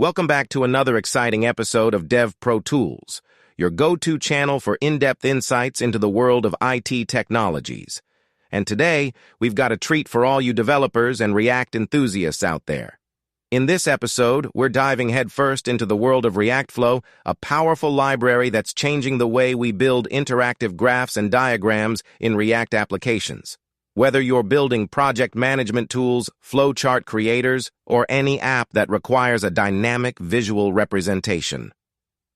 Welcome back to another exciting episode of Dev Pro Tools, your go-to channel for in-depth insights into the world of IT technologies. And today, we've got a treat for all you developers and React enthusiasts out there. In this episode, we're diving headfirst into the world of ReactFlow, a powerful library that's changing the way we build interactive graphs and diagrams in React applications. Whether you're building project management tools, flowchart creators, or any app that requires a dynamic visual representation.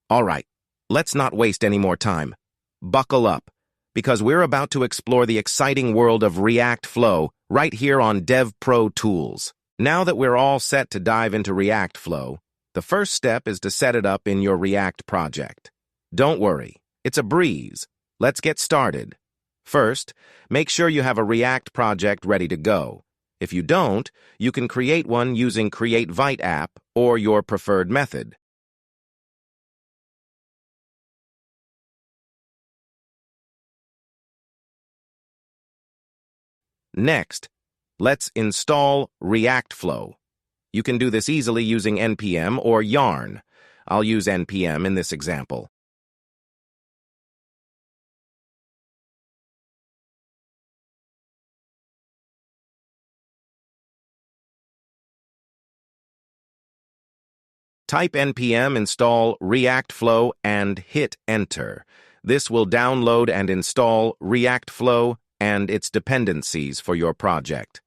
All right, let's not waste any more time. Buckle up, because we're about to explore the exciting world of ReactFlow right here on Dev Pro Tools. Now that we're all set to dive into ReactFlow, the first step is to set it up in your React project. Don't worry, it's a breeze. Let's get started. First, make sure you have a React project ready to go. If you don't, you can create one using CreateVite app or your preferred method. Next, let's install ReactFlow. You can do this easily using npm or yarn. I'll use npm in this example. Type npm install ReactFlow and hit enter. This will download and install ReactFlow and its dependencies for your project.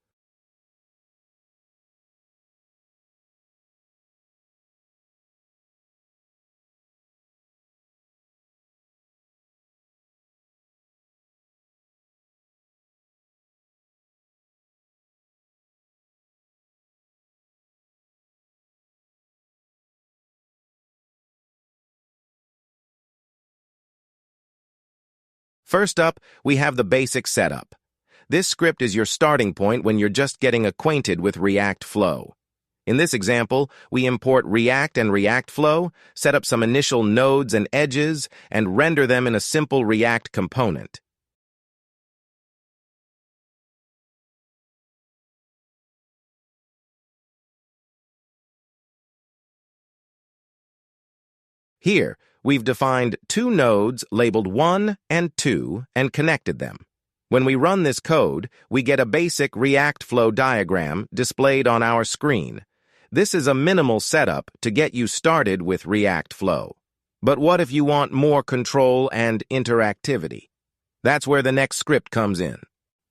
First up, we have the basic setup. This script is your starting point when you're just getting acquainted with ReactFlow. In this example, we import React and ReactFlow, set up some initial nodes and edges, and render them in a simple React component. Here, we've defined two nodes labeled 1 and 2 and connected them. When we run this code, we get a basic ReactFlow diagram displayed on our screen. This is a minimal setup to get you started with ReactFlow. But what if you want more control and interactivity? That's where the next script comes in.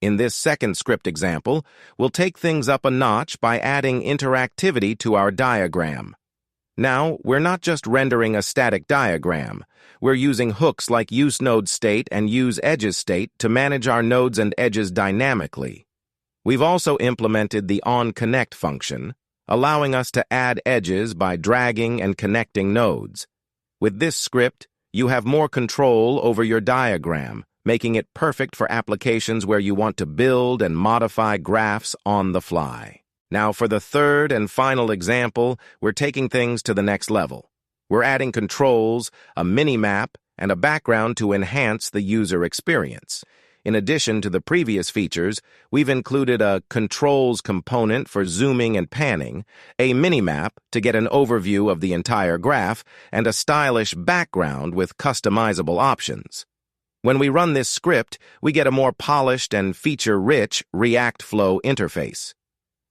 In this second script example, we'll take things up a notch by adding interactivity to our diagram. Now, we're not just rendering a static diagram. We're using hooks like useNodesState and useEdgesState to manage our nodes and edges dynamically. We've also implemented the onConnect function, allowing us to add edges by dragging and connecting nodes. With this script, you have more control over your diagram, making it perfect for applications where you want to build and modify graphs on the fly. Now, for the third and final example, we're taking things to the next level. We're adding controls, a minimap, and a background to enhance the user experience. In addition to the previous features, we've included a controls component for zooming and panning, a minimap to get an overview of the entire graph, and a stylish background with customizable options. When we run this script, we get a more polished and feature-rich ReactFlow interface.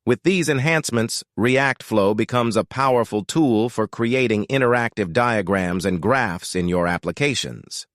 With these enhancements, ReactFlow becomes a powerful tool for creating interactive diagrams and graphs in your applications.